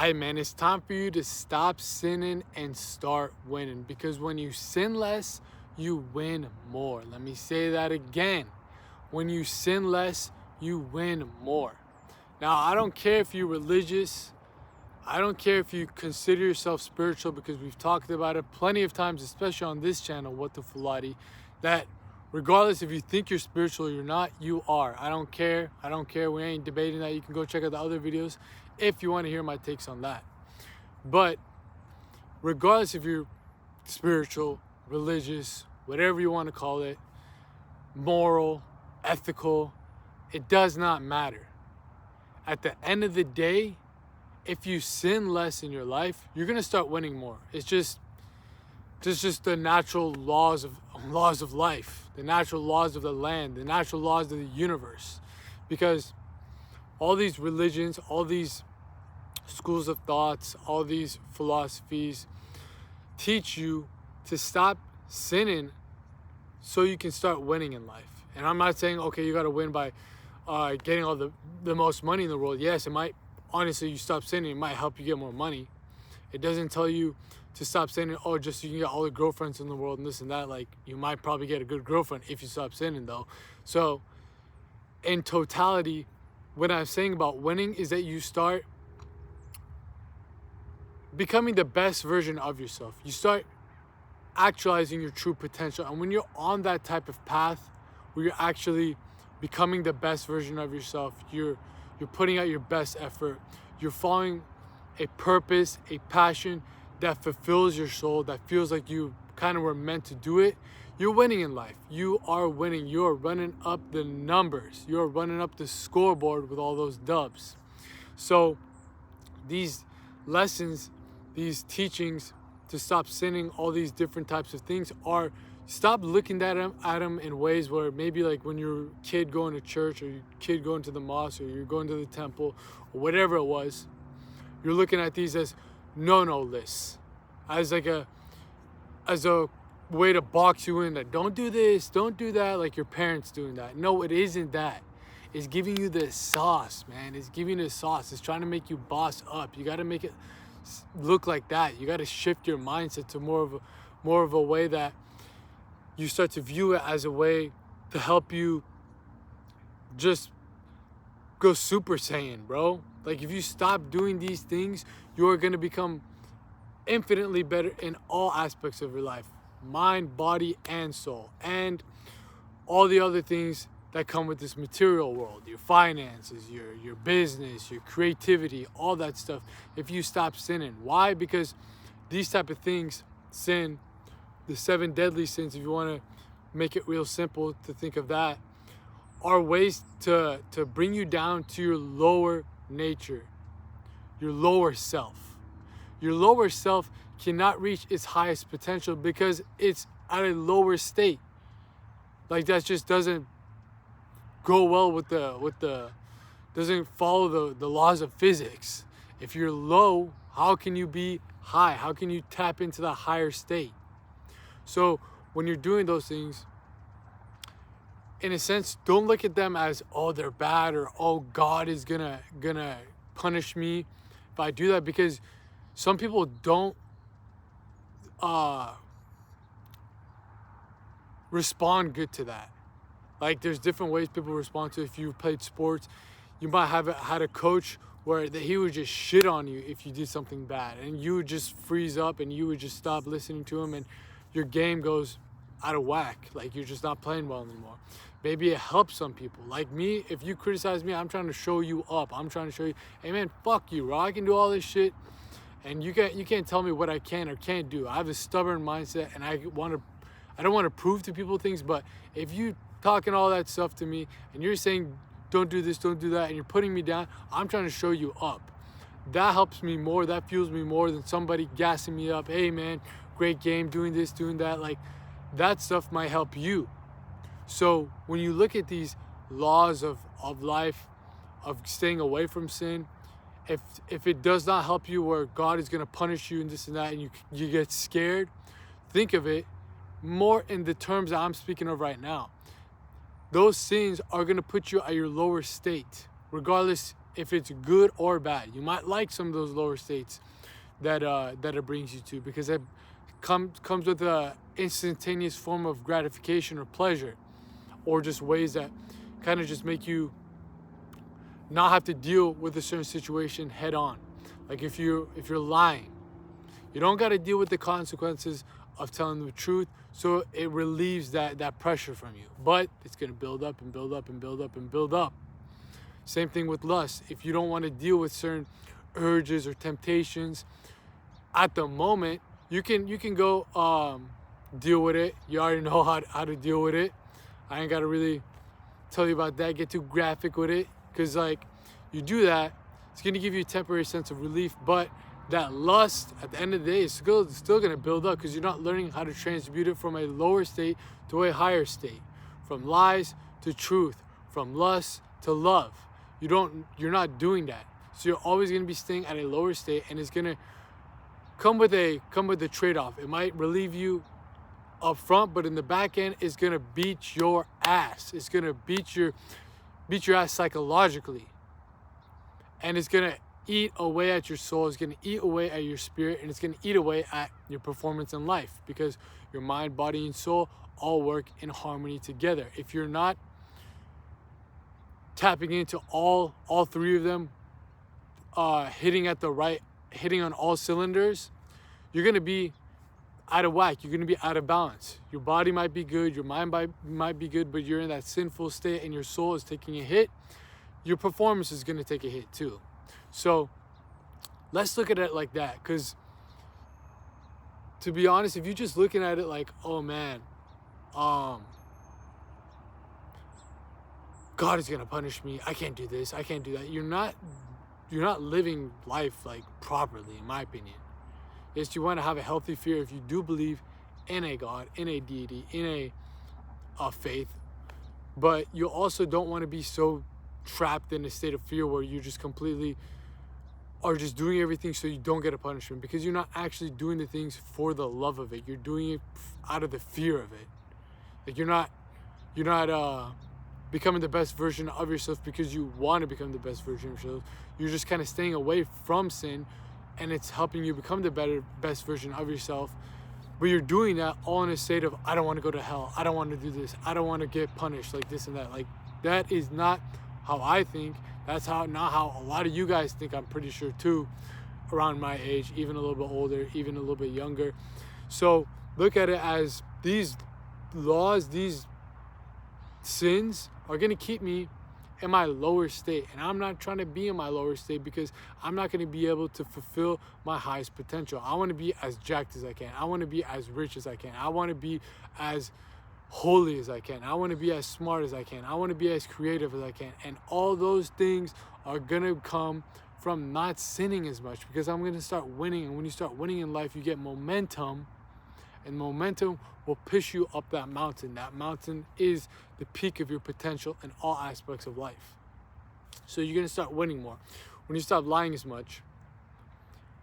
Hey man, it's time for you to stop sinning and start winning, because when you sin less, you win more. Let me say that again. When you sin less, you win more. Now, I don't care if you're religious. I don't care if you consider yourself spiritual, because we've talked about it plenty of times, especially on this channel, What the Fulati, that regardless if you think you're spiritual or you're not, you are. I don't care. I don't care. We ain't debating that. You can go check out the other videos if you want to hear my takes on that. But regardless if you're spiritual, religious, whatever you want to call it, moral, ethical, it does not matter. At the end of the day, if you sin less in your life, you're gonna start winning more. It's just the natural laws of life, the natural laws of the land, the natural laws of the universe. Because all these religions, all these schools of thoughts, all these philosophies teach you to stop sinning so you can start winning in life. And I'm not saying, okay, you got to win by getting all the most money in the world. Yes, it might, honestly, you stop sinning, it might help you get more money. It doesn't tell you to stop sinning, oh, just so you can get all the girlfriends in the world and this and that. Like, you might probably get a good girlfriend if you stop sinning, though. So, in totality, what I'm saying about winning is that you start becoming the best version of yourself. You start actualizing your true potential. And when you're on that type of path where you're actually becoming the best version of yourself, you're putting out your best effort, you're following a purpose, a passion that fulfills your soul, that feels like you kind of were meant to do it, you're winning in life. You are winning. You're running up the numbers. You're running up the scoreboard with all those dubs. So these lessons, these teachings to stop sinning, all these different types of things are, stop looking at them in ways where maybe like when you're a kid going to church, or your kid going to the mosque, or you're going to the temple, or whatever it was, you're looking at these as no lists, as a way to box you in, that don't do this, don't do that, like your parents doing that. No, it isn't that. It's giving you the sauce, man. It's giving you the sauce. It's trying to make you boss up. You got to make it look like that. You got to shift your mindset to more of a way that you start to view it as a way to help you just go Super Saiyan, bro. Like, if you stop doing these things, you're going to become infinitely better in all aspects of your life. Mind, body, and soul. And all the other things that come with this material world. Your finances, your business, your creativity, all that stuff. If you stop sinning. Why? Because these type of things, sin, the 7 deadly sins, if you want to make it real simple to think of that, are ways to bring you down to your lower nature, your lower self. Your lower self cannot reach its highest potential because it's at a lower state. Like, that just doesn't go well with the doesn't follow the laws of physics. If you're low, how can you be high? How can you tap into the higher state? So when you're doing those things, in a sense, don't look at them as, oh, they're bad, or oh, God is gonna punish me if I do that, because some people don't respond good to that. Like, there's different ways people respond to it. If you played sports, you might have had a coach where he would just shit on you if you did something bad, and you would just freeze up and you would just stop listening to him, and your game goes out of whack. Like, you're just not playing well anymore. Maybe it helps some people. Like me, if you criticize me, I'm trying to show you up. I'm trying to show you, hey man, fuck you, bro. I can do all this shit, and you can't tell me what I can or can't do. I have a stubborn mindset, and I don't want to prove to people things. But if you talking all that stuff to me and you're saying don't do this, don't do that, and you're putting me down, I'm trying to show you up. That helps me more. That fuels me more than somebody gassing me up. Hey man, great game, doing this, doing that. Like, that stuff might help you. So when you look at these laws of life, of staying away from sin, if it does not help you, where God is going to punish you and this and that, and you get scared, think of it more in the terms that I'm speaking of right now. Those sins are going to put you at your lower state, regardless if it's good or bad. You might like some of those lower states that it brings you to, because it comes with a instantaneous form of gratification or pleasure, or just ways that kind of just make you not have to deal with a certain situation head on. Like if you're lying, you don't got to deal with the consequences of telling the truth, so it relieves that pressure from you. But it's going to build up and build up and build up and build up. Same thing with lust. If you don't want to deal with certain urges or temptations at the moment, you can go deal with it. You already know how to deal with it. I ain't got to really tell you about that, get too graphic with it, because like you do that, it's going to give you a temporary sense of relief, but that lust at the end of the day is still going to build up, because you're not learning how to transmute it from a lower state to a higher state, from lies to truth, from lust to love. You're not doing that, so you're always going to be staying at a lower state, and it's going to come with a trade-off. It might relieve you up front, but in the back end, it's going to beat your ass. It's going to beat your ass psychologically, and it's going to eat away at your soul. It's going to eat away at your spirit, and it's going to eat away at your performance in life, because your mind, body, and soul all work in harmony together. If you're not tapping into all three of them, hitting on all cylinders, you're going to be out of whack. You're going to be out of balance. Your body might be good, your mind might be good, but you're in that sinful state and your soul is taking a hit. Your performance is going to take a hit too. So let's look at it like that, because to be honest, if you're just looking at it like, oh man, God is going to punish me, I can't do this, I can't do that, you're not living life like properly, in my opinion. Yes, you want to have a healthy fear if you do believe in a God, in a deity, in a faith, but you also don't want to be so trapped in a state of fear where you just completely are just doing everything so you don't get a punishment, because you're not actually doing the things for the love of it. You're doing it out of the fear of it. Like you're not becoming the best version of yourself because you want to become the best version of yourself. You're just kind of staying away from sin, and it's helping you become the best version of yourself. But you're doing that all in a state of, I don't want to go to hell, I don't want to do this, I don't want to get punished, like this and that. Like that is not how I think. That's not how a lot of you guys think, I'm pretty sure too, around my age, even a little bit older, even a little bit younger. So look at it as these laws, these sins are going to keep me in my lower state, and I'm not trying to be in my lower state, because I'm not going to be able to fulfill my highest potential. I want to be as jacked as I can. I want to be as rich as I can. I want to be as holy as I can. I want to be as smart as I can. I want to be as creative as I can. And all those things are going to come from not sinning as much, because I'm going to start winning. And when you start winning in life, you get momentum, and momentum will push you up that mountain. That mountain is the peak of your potential in all aspects of life. So you're going to start winning more. When you stop lying as much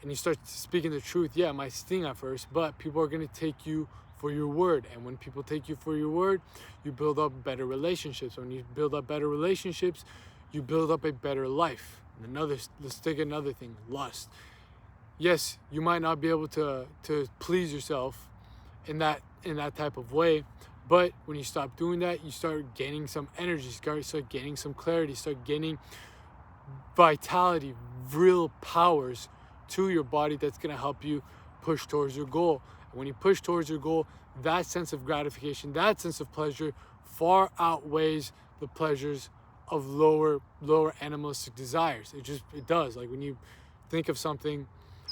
and you start speaking the truth, yeah, it might sting at first, but people are going to take you for your word. And when people take you for your word, you build up better relationships. When you build up better relationships, you build up a better life. And let's take another thing, lust. Yes, you might not be able to please yourself in that type of way, but when you stop doing that, you start gaining some energy, start gaining some clarity, start gaining vitality, real powers to your body that's going to help you push towards your goal. And when you push towards your goal, that sense of gratification, that sense of pleasure far outweighs the pleasures of lower animalistic desires. It does. Like when you think of something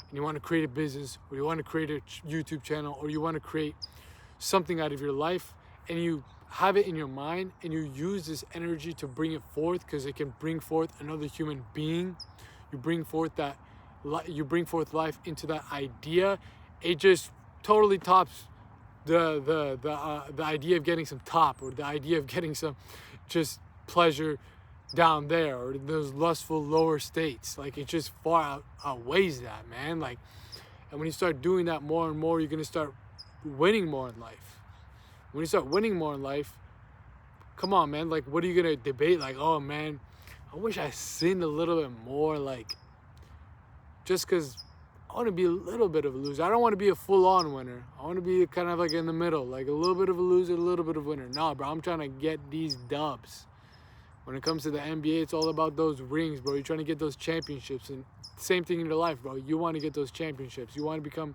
and you want to create a business, or you want to create a YouTube channel, or you want to create something out of your life, and you have it in your mind and you use this energy to bring it forth, because it can bring forth another human being. You bring forth life into that idea. It just totally tops the idea of getting some top, or the idea of getting some just pleasure down there, or those lustful lower states. Like it just far outweighs that, man. Like, and when you start doing that more and more, you're gonna start winning more in life. When you start winning more in life, come on, man. Like, what are you gonna debate? Like, oh man, I wish I sinned a little bit more, like, just because I want to be a little bit of a loser. I don't want to be a full-on winner. I want to be kind of like in the middle, like a little bit of a loser, a little bit of a winner. Nah, bro, I'm trying to get these dubs. When it comes to the NBA, it's all about those rings, bro. You're trying to get those championships. And same thing in your life, bro. You want to get those championships. You want to become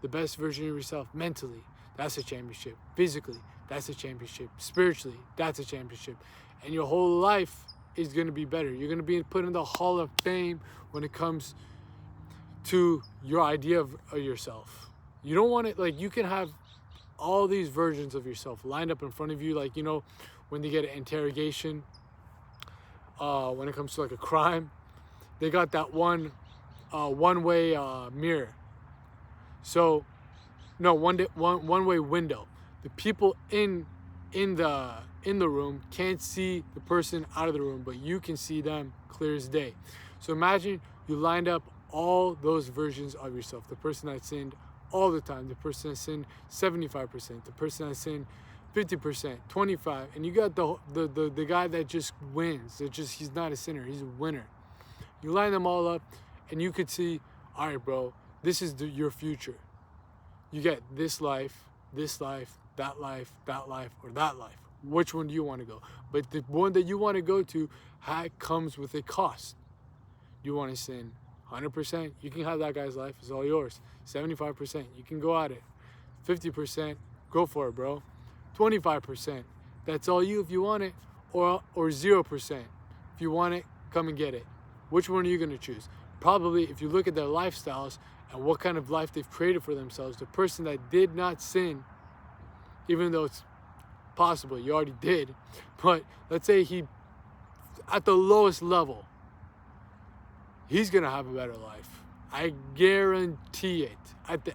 the best version of yourself mentally. That's a championship. Physically, that's a championship. Spiritually, that's a championship. And your whole life is going to be better. You're going to be put in the Hall of Fame when it comes to your idea of yourself. You don't want it, like, you can have all these versions of yourself lined up in front of you, like, you know, when they get an interrogation, when it comes to like a crime, they got that one-way mirror. So, no, one-way window. The people in the room can't see the person out of the room, but you can see them clear as day. So imagine you lined up all those versions of yourself. The person that sinned all the time, the person that sinned 75%, the person that sinned 50%, 25%, and you got the guy that just wins. He's not a sinner, he's a winner. You line them all up, and you could see, all right, bro, this is your future. You get this life, that life, or that life. Which one do you want to go? But the one that you want to go to comes with a cost. You want to sin 100%, you can have that guy's life, it's all yours. 75%, you can go at it. 50%, go for it, bro. 25%, that's all you if you want it, or 0%. If you want it, come and get it. Which one are you going to choose? Probably, if you look at their lifestyles and what kind of life they've created for themselves, the person that did not sin, even though it's possible you already did, but let's say he, at the lowest level, he's going to have a better life. I guarantee it. At the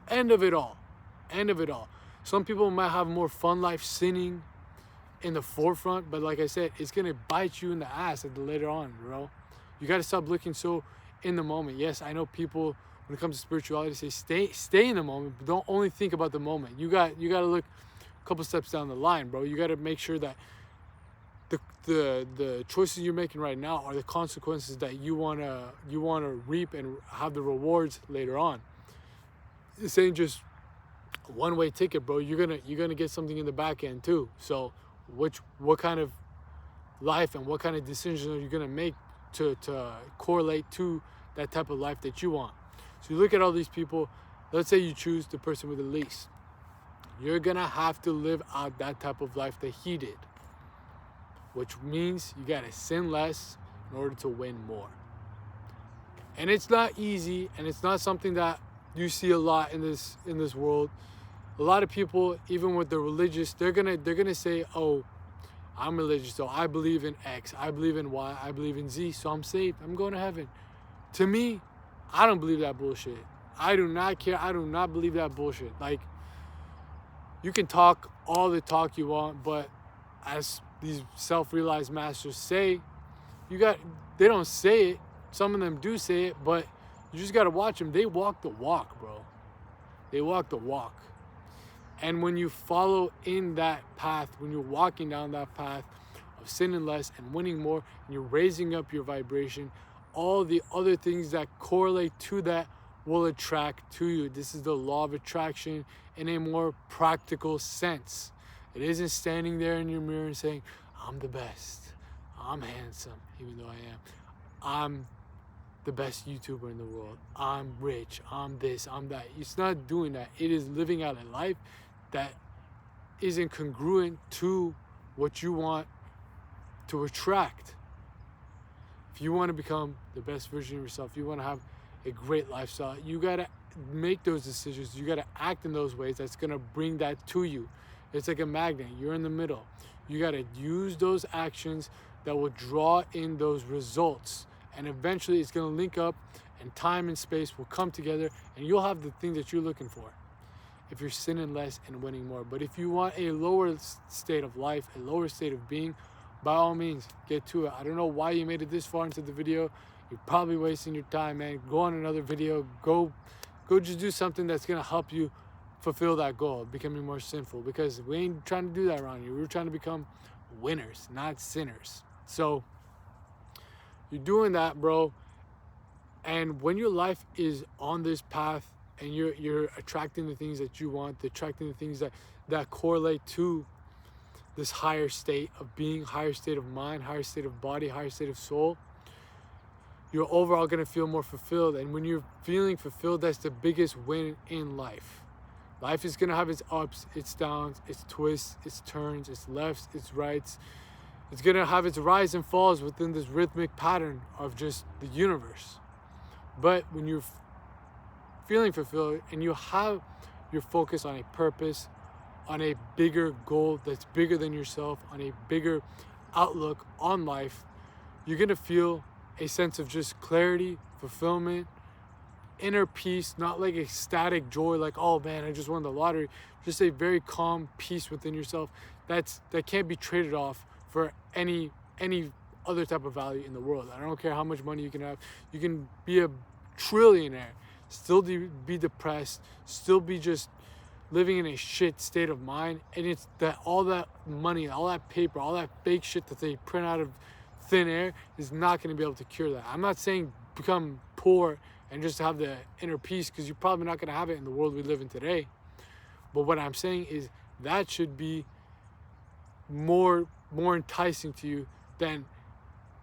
end of it all, some people might have more fun life sinning in the forefront, but like I said, it's going to bite you in the ass later on, bro. You got to stop looking so in the moment. Yes, I know people, when it comes to spirituality, say stay in the moment, but don't only think about the moment. You got to look a couple steps down the line, bro. You got to make sure that the choices you're making right now are the consequences that you wanna reap and have the rewards later on. This ain't just a one-way ticket, bro. You're gonna get something in the back end too. So what kind of life and what kind of decisions are you gonna make to correlate to that type of life that you want? So you look at all these people. Let's say you choose the person with the least. You're gonna have to live out that type of life that he did, which means you gotta sin less in order to win more. And it's not easy, and it's not something that you see a lot in this world. A lot of people, even with the religious, they're gonna say, oh, I'm religious, so I believe in X, I believe in Y, I believe in Z, so I'm saved, I'm going to heaven. To me, I don't believe that bullshit. I do not care. I do not believe that bullshit. Like, you can talk all the talk you want, but as these self-realized masters say, they don't say it. Some of them do say it, but you just got to watch them. They walk the walk, bro. They walk the walk. And when you follow in that path, when you're walking down that path of sinning less and winning more, and you're raising up your vibration, all the other things that correlate to that will attract to you. This is the law of attraction in a more practical sense. It isn't standing there in your mirror and saying, I'm the best, I'm handsome, even though I am. I'm the best YouTuber in the world. I'm rich, I'm this, I'm that. It's not doing that. It is living out a life that isn't congruent to what you want to attract. If you want to become the best version of yourself, you want to have a great lifestyle, you got to make those decisions. You got to act in those ways that's going to bring that to you. It's like a magnet. You're in the middle. You got to use those actions that will draw in those results. And eventually it's going to link up, and time and space will come together, and you'll have the thing that you're looking for if you're sinning less and winning more. But if you want a lower state of life, a lower state of being, by all means, get to it. I don't know why you made it this far into the video. You're probably wasting your time, man. Go on another video. Go just do something that's going to help you fulfill that goal of becoming more sinful, because we ain't trying to do that around here. We're trying to become winners, not sinners. So You're doing that, bro. And when your life is on this path and you're attracting the things that you want, attracting the things that correlate to this higher state of being, higher state of mind, higher state of body, higher state of soul, you're overall going to feel more fulfilled. And when you're feeling fulfilled, that's the biggest win in life. Life is going to have its ups, its downs, its twists, its turns, its lefts, its rights. It's going to have its rise and falls within this rhythmic pattern of just the universe. But when you're feeling fulfilled and you have your focus on a purpose, on a bigger goal that's bigger than yourself, on a bigger outlook on life, you're going to feel a sense of just clarity, fulfillment, inner peace, not like ecstatic joy, like, oh man, I just won the lottery. Just a very calm peace within yourself that can't be traded off for any other type of value in the world. I don't care how much money you can have. You can be a trillionaire, still be depressed, still be just living in a shit state of mind, and it's that all that money, all that paper, all that fake shit that they print out of thin air is not going to be able to cure that. I'm not saying become poor and just have the inner peace, because you're probably not going to have it in the world we live in today. But what I'm saying is that should be more enticing to you than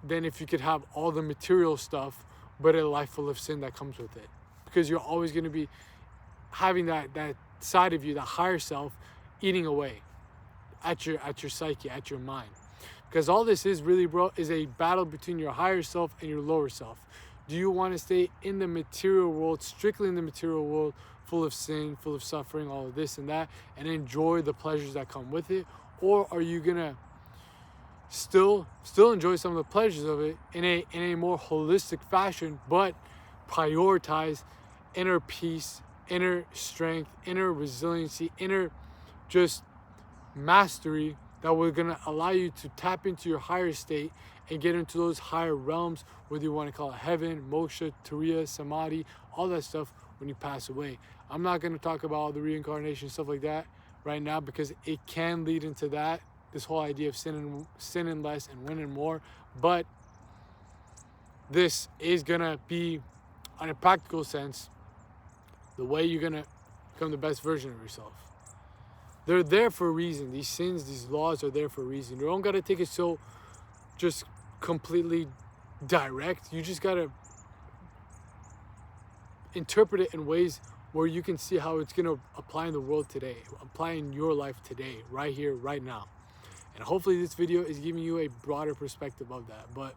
if you could have all the material stuff but a life full of sin that comes with it, because you're always going to be having that side of you, the higher self, eating away at your psyche, at your mind. Because all this is really, bro, is a battle between your higher self and your lower self. Do you want to stay in the material world, strictly in the material world, full of sin, full of suffering, all of this and that, and enjoy the pleasures that come with it? Or are you gonna still enjoy some of the pleasures of it in a more holistic fashion, but prioritize inner peace, inner strength, inner resiliency, inner just mastery that will gonna allow you to tap into your higher state and get into those higher realms, whether you want to call it heaven, moksha, turiya, samadhi, all that stuff when you pass away. I'm not going to talk about all the reincarnation stuff like that right now, because it can lead into that, this whole idea of sinning less and winning more. But this is going to be, on a practical sense, the way you're going to become the best version of yourself. They're there for a reason. These sins, these laws are there for a reason. You don't got to take it so just completely direct. You just got to interpret it in ways where you can see how it's going to apply in the world today, apply in your life today, right here, right now. And hopefully this video is giving you a broader perspective of that. But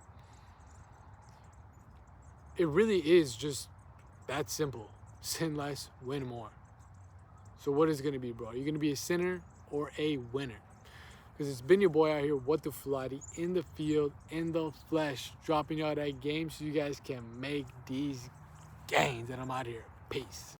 it really is just that simple. Sin less, win more. So what is it going to be, bro? Are you going to be a sinner or a winner? Because it's been your boy out here, What the Fulati, in the field, in the flesh, dropping y'all that game so you guys can make these gains. And I'm out here. Peace.